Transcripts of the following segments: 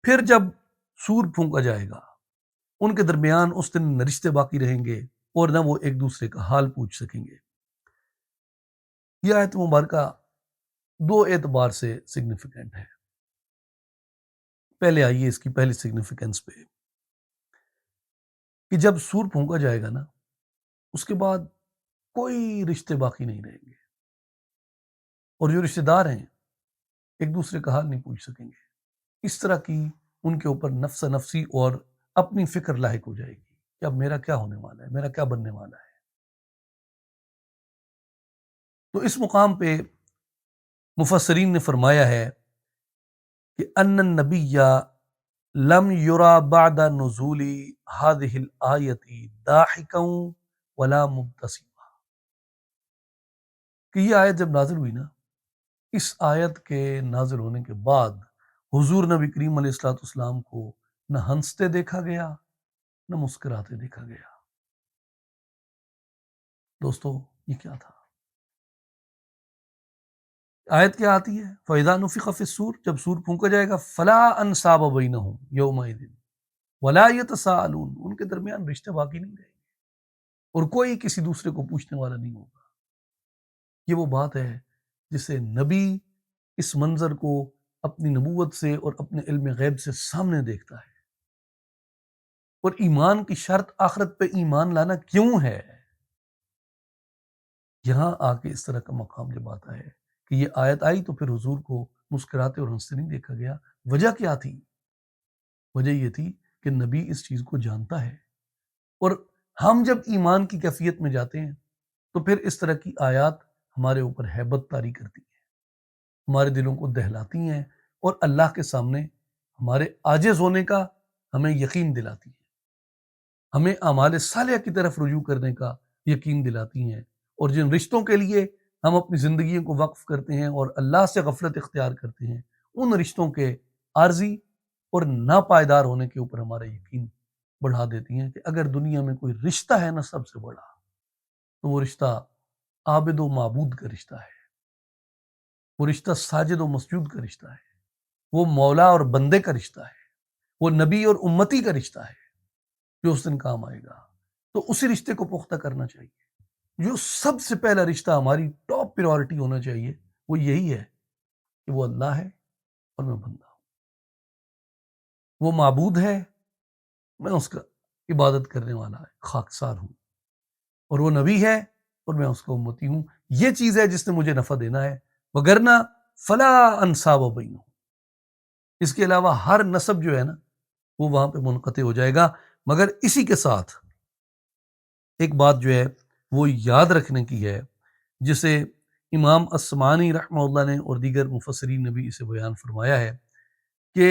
پھر جب سور پھونکا جائے گا ان کے درمیان اس دن نہ رشتے باقی رہیں گے اور نہ وہ ایک دوسرے کا حال پوچھ سکیں گے۔ یہ آیت مبارکہ دو اعتبار سے سگنیفیکنٹ ہے۔ پہلے آئیے اس کی پہلی سگنیفیکنس پہ، کہ جب سور پھونکا جائے گا نا، اس کے بعد کوئی رشتے باقی نہیں رہیں گے، اور جو رشتے دار ہیں ایک دوسرے کا حال نہیں پوچھ سکیں گے۔ اس طرح کی ان کے اوپر نفس نفسی اور اپنی فکر لاحق ہو جائے گی کہ اب میرا کیا ہونے والا ہے، میرا کیا بننے والا ہے۔ تو اس مقام پہ مفسرین نے فرمایا ہے کہ ان النبی لم یرا بعد نزول هذه الآیت ضاحکا ولا مبتسما، کہ یہ آیت جب نازل ہوئی نا، اس آیت کے نازل ہونے کے بعد حضور نبی کریم علیہ الصلوۃ والسلام کو نہ ہنستے دیکھا گیا نہ مسکراتے دیکھا گیا۔ دوستو یہ کیا تھا؟ آیت کیا آتی ہے؟ فَإِذَا نُفِخَ فِي الصُّورِ، جب سور پھونکا جائے گا، فَلَا أَنْسَابَ بَيْنَهُمْ يَوْمَئِذٍ وَلَا يَتَسَاءَلُونَ، ان کے درمیان رشتے باقی نہیں رہیں گے اور کوئی کسی دوسرے کو پوچھنے والا نہیں ہوگا۔ یہ وہ بات ہے جسے نبی اس منظر کو اپنی نبوت سے اور اپنے علم غیب سے سامنے دیکھتا ہے۔ اور ایمان کی شرط آخرت پہ ایمان لانا کیوں ہے؟ یہاں آ کے اس طرح کا مقام جب آتا ہے کہ یہ آیت آئی تو پھر حضور کو مسکراتے اور ہنستے نہیں دیکھا گیا۔ وجہ کیا تھی؟ وجہ یہ تھی کہ نبی اس چیز کو جانتا ہے، اور ہم جب ایمان کی کیفیت میں جاتے ہیں تو پھر اس طرح کی آیات ہمارے اوپر ہیبت طاری کرتی ہیں، ہمارے دلوں کو دہلاتی ہیں، اور اللہ کے سامنے ہمارے عاجز ہونے کا ہمیں یقین دلاتی ہیں، ہمیں اعمال صالحہ کی طرف رجوع کرنے کا یقین دلاتی ہیں، اور جن رشتوں کے لیے ہم اپنی زندگیوں کو وقف کرتے ہیں اور اللہ سے غفلت اختیار کرتے ہیں، ان رشتوں کے عارضی اور ناپائیدار ہونے کے اوپر ہمارا یقین بڑھا دیتی ہیں کہ اگر دنیا میں کوئی رشتہ ہے نا سب سے بڑا، تو وہ رشتہ عابد و معبود کا رشتہ ہے، وہ رشتہ ساجد و مسجود کا رشتہ ہے، وہ مولا اور بندے کا رشتہ ہے، وہ نبی اور امتی کا رشتہ ہے جو اس دن کام آئے گا۔ تو اسی رشتے کو پختہ کرنا چاہیے۔ جو سب سے پہلا رشتہ ہماری ٹاپ پریورٹی ہونا چاہیے وہ یہی ہے کہ وہ اللہ ہے اور میں بندہ ہوں، وہ معبود ہے، میں اس کا عبادت کرنے والا خاکسار ہوں، اور وہ نبی ہے اور میں اس کا امتی ہوں۔ یہ چیز ہے جس نے مجھے نفع دینا ہے، وگرنہ فلا انصاب بینہم، اس کے علاوہ ہر نسب جو ہے نا وہ وہاں پہ منقطع ہو جائے گا۔ مگر اسی کے ساتھ ایک بات جو ہے وہ یاد رکھنے کی ہے، جسے امام السمانی رحمہ اللہ نے اور دیگر مفسرین نے بھی اسے بیان فرمایا ہے کہ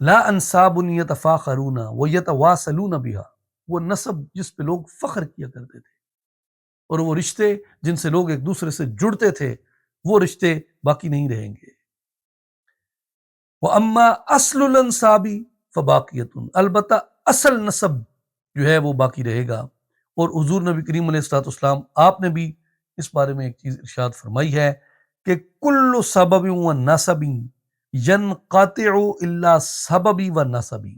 لا انصاب یتفاخرون ویتواصلون بها، وہ نسب جس پہ لوگ فخر کیا کرتے تھے اور وہ رشتے جن سے لوگ ایک دوسرے سے جڑتے تھے، وہ رشتے باقی نہیں رہیں گے۔ وَأَمَّا أَصْلُ الْأَنْسَابِ فَبَاقِيَةٌ، البتہ اصل نسب جو ہے وہ باقی رہے گا۔ اور حضور نبی کریم علیہ الصلوۃ والسلام آپ نے بھی اس بارے میں ایک چیز ارشاد فرمائی ہے کہ کل سبب و نسب ینقطع الا سببی و نسبی۔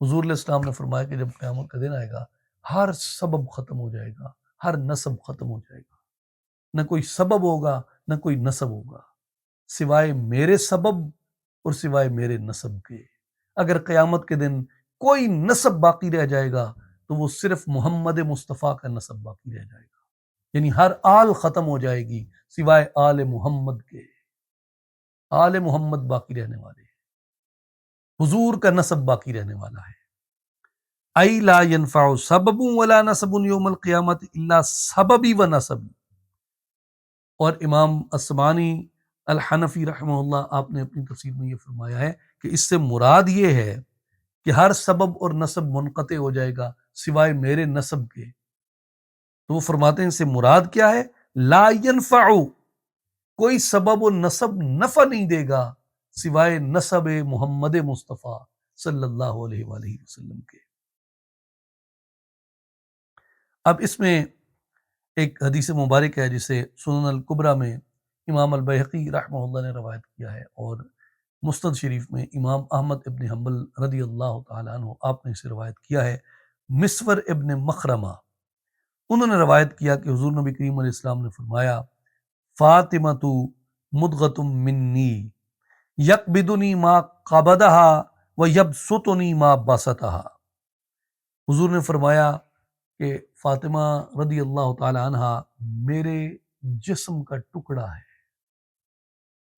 حضور علیہ السلام نے فرمایا کہ جب قیامت کا دن آئے گا ہر سبب ختم ہو جائے گا، ہر نسب ختم ہو جائے گا، نہ کوئی سبب ہوگا نہ کوئی نسب ہوگا سوائے میرے سبب اور سوائے میرے نسب کے۔ اگر قیامت کے دن کوئی نسب باقی رہ جائے گا تو وہ صرف محمد مصطفیٰ کا نسب باقی رہ جائے گا، یعنی ہر آل ختم ہو جائے گی سوائے آل محمد کے۔ آل محمد باقی رہنے والے ہیں، حضور کا نسب باقی رہنے والا ہے۔ ای لا ینفع سبب ولا نسب یوم القیامت الا سببی و نسبی۔ اور امام السمانی الحنفی رحمہ اللہ آپ نے اپنی تفسیر میں یہ فرمایا ہے کہ اس سے مراد یہ ہے کہ ہر سبب اور نسب منقطع ہو جائے گا سوائے میرے نسب کے۔ تو وہ فرماتے ہیں اس سے مراد کیا ہے؟ لا ینفع، کوئی سبب و نسب نفع نہیں دے گا سوائے نسب محمد مصطفیٰ صلی اللہ علیہ وآلہ وسلم کے۔ اب اس میں ایک حدیث مبارک ہے جسے سنن الکبریٰ میں امام البیہقی رحمہ اللہ نے روایت کیا ہے، اور مسند شریف میں امام احمد ابن حنبل رضی اللہ تعالیٰ عنہ آپ نے اسے روایت کیا ہے، مسور ابن مخرمہ انہوں نے روایت کیا کہ حضور نبی کریم علیہ السلام نے فرمایا فاطمہ تو مدغت منی یقبدنی ما قبضہا و یبسطنی ما بسطہا۔ حضور نے فرمایا کہ فاطمہ رضی اللہ تعالی عنہ میرے جسم کا ٹکڑا ہے،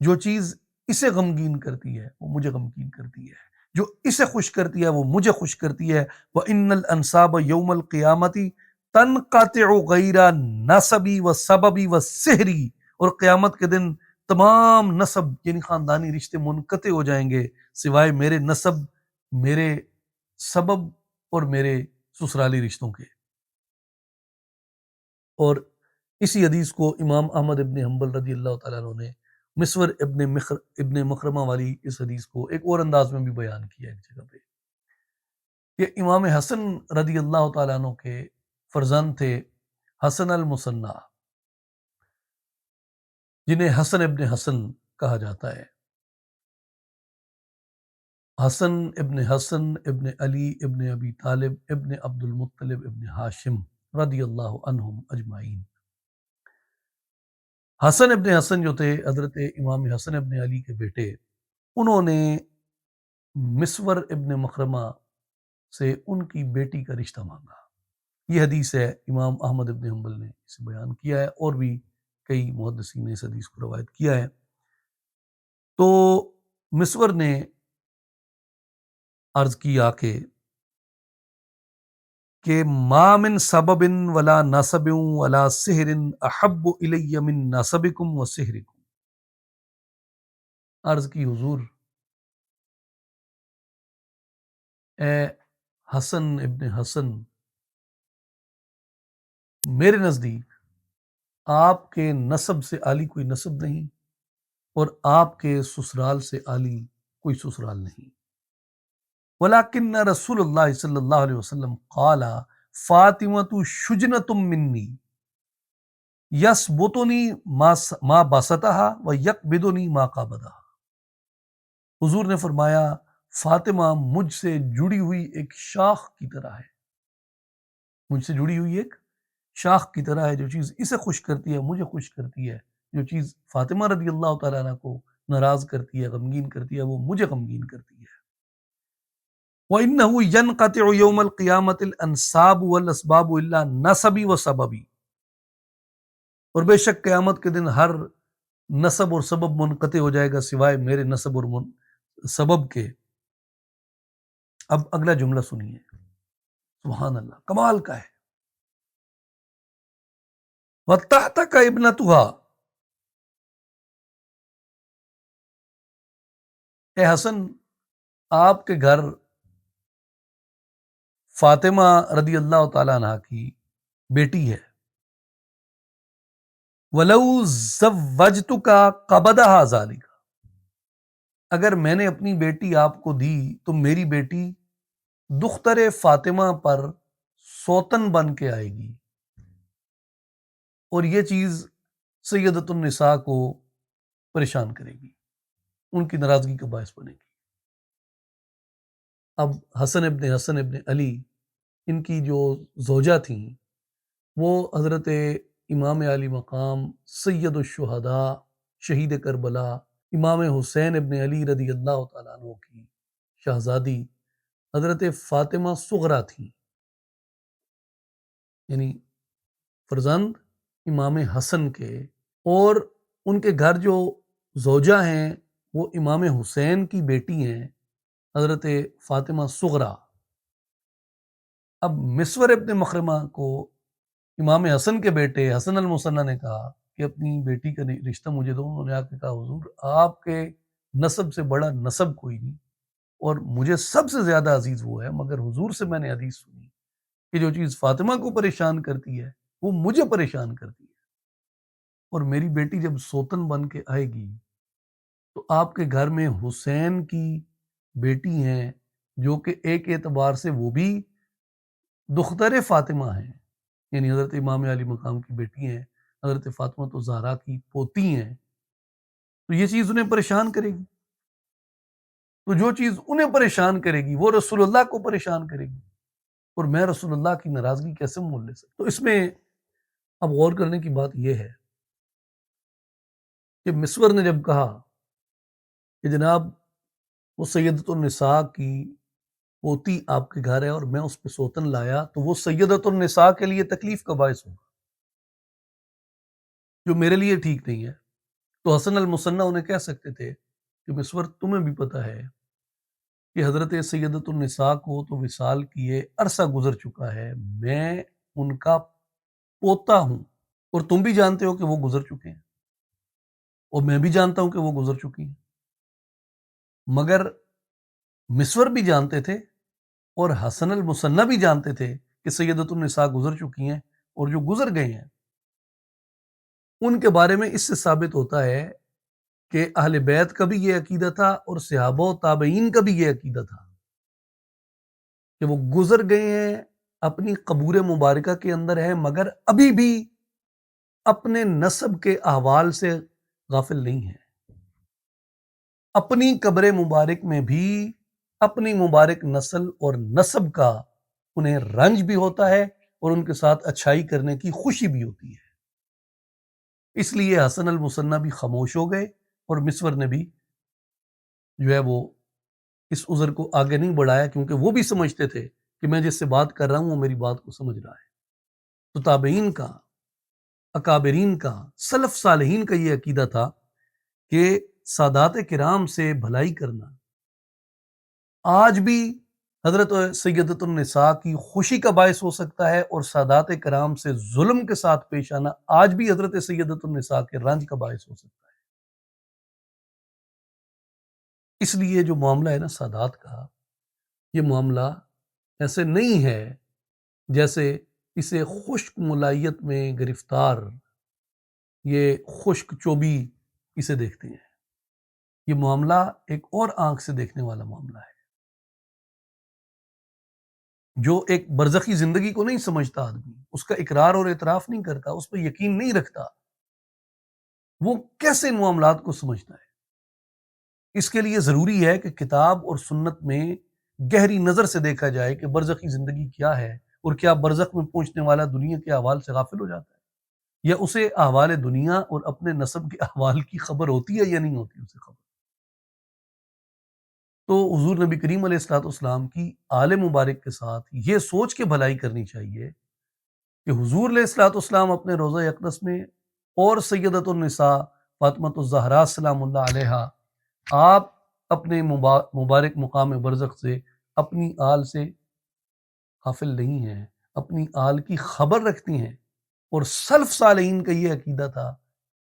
جو چیز اسے غمگین کرتی ہے وہ مجھے غمگین کرتی ہے، جو اسے خوش کرتی ہے وہ مجھے خوش کرتی ہے۔ وَإِنَّ الْأَنْسَابَ يَوْمَ الْقِيَامَةِ تَنْقَطِعُ غَيْرَ نَسَبِي وَسَبَبِي وَسِحْرِي، اور قیامت کے دن تمام نسب یعنی خاندانی رشتے منقطع ہو جائیں گے سوائے میرے نسب، میرے سبب اور میرے سسرالی رشتوں کے۔ اور اسی حدیث کو امام احمد ابن حنبل رضی اللہ تعالیٰ عنہ نے مسور ابن مخرمہ والی اس حدیث کو ایک اور انداز میں بھی بیان کیا ایک جگہ پہ، کہ امام حسن رضی اللہ تعالیٰ عنہ کے فرزند تھے حسن المثنیٰ، جنہیں حسن ابن حسن کہا جاتا ہے۔ حسن ابن علی ابن ابی طالب ابن عبد المطلب ابن ہاشم رضی اللہ عنہم اجمعین۔ حسن ابن حسن جو تھے حضرت امام حسن ابن علی کے بیٹے، انہوں نے مسور ابن مخرمہ سے ان کی بیٹی کا رشتہ مانگا۔ یہ حدیث ہے، امام احمد ابن حنبل نے اسے بیان کیا ہے، اور بھی کئی محدثین نے اس حدیث کو روایت کیا ہے۔ تو مسور نے عرض کیا کہ ما من سبب ولا نسب ولا سحر احب الی من نسبکم و سحرکم۔ عرض کی حضور، اے حسن ابن حسن، میرے نزدیک آپ کے نسب سے عالی کوئی نسب نہیں، اور آپ کے سسرال سے عالی کوئی سسرال نہیں۔ ولیکن رسول اللہ صلی اللہ علیہ وسلم قال فاطمۃ شجنۃ منی یسبطنی ما بسطها و یقبضنی ما قبضها۔ حضور نے فرمایا فاطمہ مجھ سے جڑی ہوئی ایک شاخ کی طرح ہے، مجھ سے جڑی ہوئی ایک شاخ کی طرح ہے، جو چیز اسے خوش کرتی ہے مجھے خوش کرتی ہے، جو چیز فاطمہ رضی اللہ تعالیٰ عنہ کو ناراض کرتی ہے، غمگین کرتی ہے، وہ مجھے غمگین کرتی ہے۔ وَإِنَّهُ يَنْقَطِعُ يَوْمَ الْقِيَامَةِ الْأَنْسَابُ وَالْأَسْبَابُ إِلَّا نَسَبِي وَسَبَبِي، اور بے شک قیامت کے دن ہر نسب اور سبب منقطع ہو جائے گا سوائے میرے نسب اور سبب کے۔ اب اگلا جملہ سنیے، سبحان اللہ، کمال کا ہے۔ وَتَحْتَكَ ابْنَتُهَا، اے حسن، آپ کے گھر فاطمہ رضی اللہ تعالیٰ عنہ کی بیٹی ہے۔ وَلَوْ زَوَّجْتُكَ قَبَضَهَا ذَلِكَ، اگر میں نے اپنی بیٹی آپ کو دی تو میری بیٹی دختر فاطمہ پر سوتن بن کے آئے گی، اور یہ چیز سیدۃ النساء کو پریشان کرے گی، ان کی ناراضگی کا باعث بنے گی۔ اب حسن ابن علی، ان کی جو زوجہ تھیں وہ حضرت امام علی مقام سید الشہداء شہید کربلا امام حسین ابن علی رضی اللہ تعالیٰ عنہ کی شہزادی حضرت فاطمہ صغریٰ تھیں، یعنی فرزند امام حسن کے، اور ان کے گھر جو زوجہ ہیں وہ امام حسین کی بیٹی ہیں حضرت فاطمہ صغریٰ۔ اب مسور ابن مخرمہ کو امام حسن کے بیٹے حسن المثنیٰ نے کہا کہ اپنی بیٹی کا رشتہ مجھے دو۔ انہوں نے آ کے کہا حضور آپ کے نسب سے بڑا نسب کوئی نہیں، اور مجھے سب سے زیادہ عزیز وہ ہے، مگر حضور سے میں نے حدیث سنی کہ جو چیز فاطمہ کو پریشان کرتی ہے وہ مجھے پریشان کرتی ہے، اور میری بیٹی جب سوتن بن کے آئے گی تو آپ کے گھر میں حسین کی بیٹی ہیں جو کہ ایک اعتبار سے وہ بھی دختر فاطمہ ہیں، یعنی حضرت امام علی مقام کی بیٹی ہیں، حضرت فاطمہ تو زہرا کی پوتی ہیں، تو یہ چیز انہیں پریشان کرے گی۔ تو جو چیز انہیں پریشان کرے گی وہ رسول اللہ کو پریشان کرے گی، اور میں رسول اللہ کی ناراضگی کیسے مول لے سکتا؟ تو اس میں اب غور کرنے کی بات یہ ہے کہ مسور نے جب کہا کہ جناب وہ سیدۃ النساء کی پوتی آپ کے گھر ہے اور میں اس پہ سوتن لایا، تو وہ سیدۃ النساء کے لیے تکلیف کا باعث ہوگا، جو میرے لیے ٹھیک نہیں ہے۔ تو حسن المثنیٰ انہیں کہہ سکتے تھے کہ مسور تمہیں بھی پتہ ہے کہ حضرت سیدۃ النساء کو تو وصال کیے عرصہ گزر چکا ہے، میں ان کا پوتا ہوں، اور تم بھی جانتے ہو کہ وہ گزر چکے ہیں، اور میں بھی جانتا ہوں کہ وہ گزر چکی ہیں۔ مگر مسور بھی جانتے تھے اور حسن المثنیٰ بھی جانتے تھے کہ سیدۃ النساء گزر چکی ہیں، اور جو گزر گئے ہیں ان کے بارے میں اس سے ثابت ہوتا ہے کہ اہل بیت کا بھی یہ عقیدہ تھا اور صحابہ و تابعین کا بھی یہ عقیدہ تھا کہ وہ گزر گئے ہیں، اپنی قبور مبارکہ کے اندر ہیں، مگر ابھی بھی اپنے نسب کے احوال سے غافل نہیں ہیں۔ اپنی قبر مبارک میں بھی اپنی مبارک نسل اور نسب کا انہیں رنج بھی ہوتا ہے اور ان کے ساتھ اچھائی کرنے کی خوشی بھی ہوتی ہے۔ اس لیے حسن المثنیٰ بھی خاموش ہو گئے، اور مسور نے بھی جو ہے وہ اس عذر کو آگے نہیں بڑھایا، کیونکہ وہ بھی سمجھتے تھے کہ میں جس سے بات کر رہا ہوں وہ میری بات کو سمجھ رہا ہے۔ تو تابعین کا، اکابرین کا، سلف صالحین کا یہ عقیدہ تھا کہ سادات کرام سے بھلائی کرنا آج بھی حضرت سیدۃ النساء کی خوشی کا باعث ہو سکتا ہے، اور سادات کرام سے ظلم کے ساتھ پیش آنا آج بھی حضرت سیدۃ النساء کے رنج کا باعث ہو سکتا ہے۔ اس لیے جو معاملہ ہے نا سادات کا، یہ معاملہ ایسے نہیں ہے جیسے اسے خشک ملائیت میں گرفتار یہ خشک چوبی اسے دیکھتے ہیں۔ یہ معاملہ ایک اور آنکھ سے دیکھنے والا معاملہ ہے، جو ایک برزخی زندگی کو نہیں سمجھتا آدمی، اس کا اقرار اور اعتراف نہیں کرتا، اس پہ یقین نہیں رکھتا، وہ کیسے ان معاملات کو سمجھتا ہے؟ اس کے لیے ضروری ہے کہ کتاب اور سنت میں گہری نظر سے دیکھا جائے کہ برزخی زندگی کیا ہے، اور کیا برزخ میں پہنچنے والا دنیا کے احوال سے غافل ہو جاتا ہے، یا اسے احوال دنیا اور اپنے نسب کے احوال کی خبر ہوتی ہے یا نہیں ہوتی اسے خبر۔ تو حضور نبی کریم علیہ الصلوۃ والسلام کی آل مبارک کے ساتھ یہ سوچ کے بھلائی کرنی چاہیے کہ حضور علیہ الصلوۃ والسلام اپنے روضہ اقدس میں اور سیدۃ النساء فاطمۃ الزہرا سلام اللہ علیہا، آپ اپنے مبارک مقام برزخ سے اپنی آل سے غافل نہیں ہیں، اپنی آل کی خبر رکھتی ہیں، اور سلف صالحین کا یہ عقیدہ تھا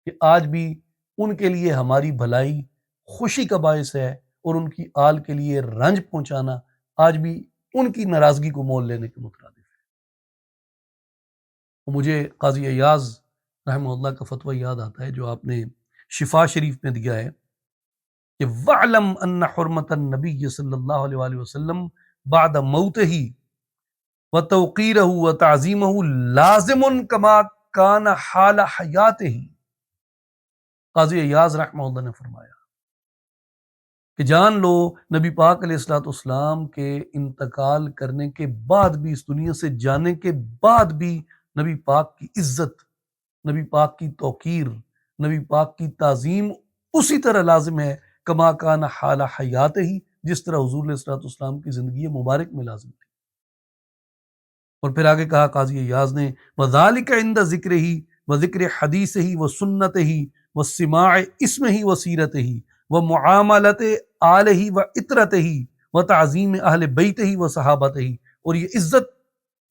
کہ آج بھی ان کے لیے ہماری بھلائی خوشی کا باعث ہے، اور ان کی آل کے لیے رنج پہنچانا آج بھی ان کی ناراضگی کو مول لینے کے مترادف ہے۔ مجھے قاضی ایاز رحمہ اللہ کا فتویٰ یاد آتا ہے جو آپ نے شفا شریف میں دیا ہے کہ وَعْلَمْ أَنَّ حُرْمَةَ النَّبِيِّ صلی اللہ علیہ وآلہ وسلم بعد موتہ وتوقیرہ وتعظیمہ لازم کما کان حال حیاتہ۔ قاضی ایاز رحمہ اللہ نے فرمایا کہ جان لو نبی پاک علیہ الصلوۃ والسلام کے انتقال کرنے کے بعد بھی، اس دنیا سے جانے کے بعد بھی، نبی پاک کی عزت، نبی پاک کی توقیر، نبی پاک کی تعظیم اسی طرح لازم ہے کما کان حال حیاتہ، جس طرح حضور علیہ الصلوۃ والسلام کی زندگی مبارک میں لازم تھی۔ اور پھر آگے کہا قاضی ایاز نے وَذَلِكَ عِنْدَ ذِكْرِهِ وَذِكْرِ حَدِيثِهِ وَسُنَّتِهِ وَسِمَاعِ اسْمِهِ وَسِيرَتِهِ وَمُعَامَلَةِ آلِهِ وَعِطْرَتِهِ وَتَعْظِيمِ أَهْلِ بَيْتِهِ وَصَحَابَتِهِ۔ اور یہ عزت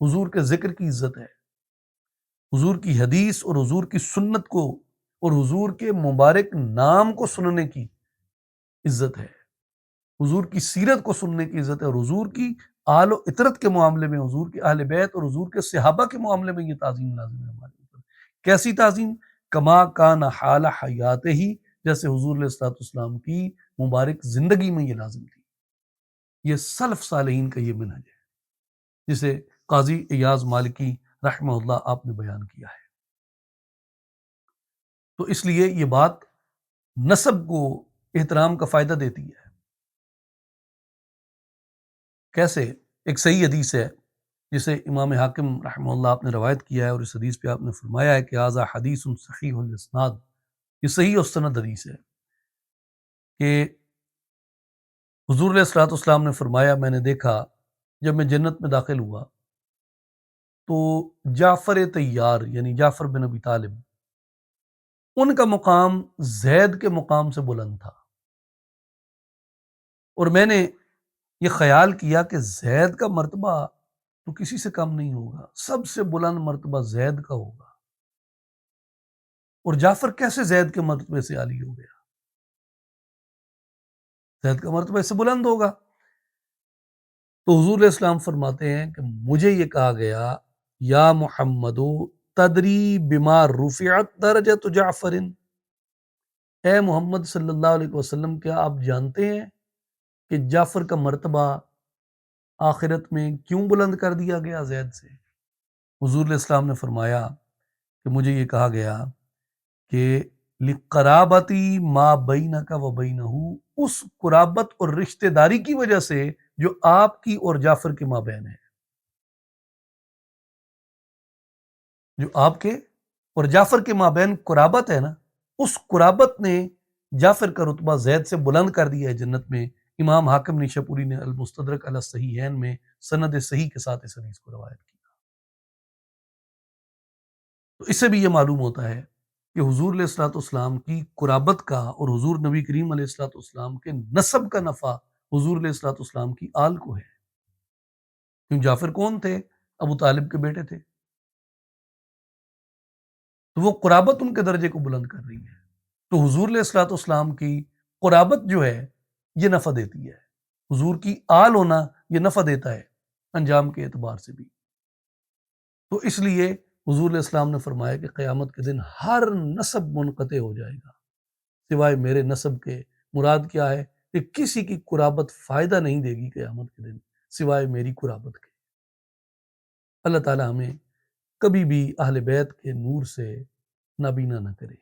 حضور کے ذکر کی عزت ہے، حضور کی حدیث اور حضور کی سنت کو اور حضور کے مبارک نام کو سننے کی عزت ہے، حضور کی سیرت کو سننے کی عزت ہے، اور حضور کی آل و اطرت کے معاملے میں، حضور کے اہل بیت اور حضور کے صحابہ کے معاملے میں یہ تعظیم لازم ہے ہمارے اوپر۔ کیسی تعظیم؟ کما کان حال حیات ہی، جیسے حضور علیہ الصلوۃ والسلام کی مبارک زندگی میں یہ لازم تھی۔ یہ سلف صالحین کا یہ منہج ہے جسے قاضی ایاز مالکی رحمہ اللہ آپ نے بیان کیا ہے۔ تو اس لیے یہ بات نسب کو احترام کا فائدہ دیتی ہے، کیسے؟ ایک صحیح حدیث ہے جسے امام حاکم رحمہ اللہ آپ نے روایت کیا ہے، اور اس حدیث پہ آپ نے فرمایا ہے کہ ھذا حدیث صحیح الاسناد، یہ صحیح السند حدیث ہے کہ حضور علیہ الصلوۃ والسلام نے فرمایا، میں نے دیکھا جب میں جنت میں داخل ہوا تو جعفر طیار یعنی جعفر بن ابی طالب، ان کا مقام زید کے مقام سے بلند تھا، اور میں نے یہ خیال کیا کہ زید کا مرتبہ تو کسی سے کم نہیں ہوگا، سب سے بلند مرتبہ زید کا ہوگا، اور جعفر کیسے زید کے مرتبے سے عالی ہو گیا؟ زید کا مرتبہ اس سے بلند ہوگا۔ تو حضور علیہ السلام فرماتے ہیں کہ مجھے یہ کہا گیا، یا محمد تدری بما رفعت درجۃ جعفر، اے محمد صلی اللہ علیہ وسلم، کیا آپ جانتے ہیں کہ جعفر کا مرتبہ آخرت میں کیوں بلند کر دیا گیا زید سے؟ حضور علیہ السلام نے فرمایا کہ مجھے یہ کہا گیا کہ لقرابتی ما بینک و بینہ، اس قرابت اور رشتہ داری کی وجہ سے جو آپ کی اور جعفر کے مابین ہے، جو آپ کے اور جعفر کے مابین قرابت ہے نا، اس قرابت نے جعفر کا رتبہ زید سے بلند کر دیا ہے جنت میں۔ امام حاکم نیشاپوری نے المستدرک علی الصحیحین میں سند صحیح کے ساتھ اس حدیث کو روایت کی۔ تو اس سے بھی یہ معلوم ہوتا ہے کہ حضور علیہ الصلوۃ والسلام کی قرابت کا اور حضور نبی کریم علیہ الصلوۃ والسلام کے نسب کا نفع حضور علیہ الصلوۃ والسلام کی آل کو ہے، کیوں جعفر کون تھے؟ ابو طالب کے بیٹے تھے، تو وہ قرابت ان کے درجے کو بلند کر رہی ہے۔ تو حضور علیہ الصلوۃ والسلام کی قرابت جو ہے یہ نفع دیتی ہے، حضور کی آل ہونا یہ نفع دیتا ہے انجام کے اعتبار سے بھی۔ تو اس لیے حضور علیہ السلام نے فرمایا کہ قیامت کے دن ہر نسب منقطع ہو جائے گا سوائے میرے نسب کے۔ مراد کیا ہے کہ کسی کی قرابت فائدہ نہیں دے گی قیامت کے دن سوائے میری قرابت کے۔ اللہ تعالی ہمیں کبھی بھی اہل بیت کے نور سے نابینا نہ کرے۔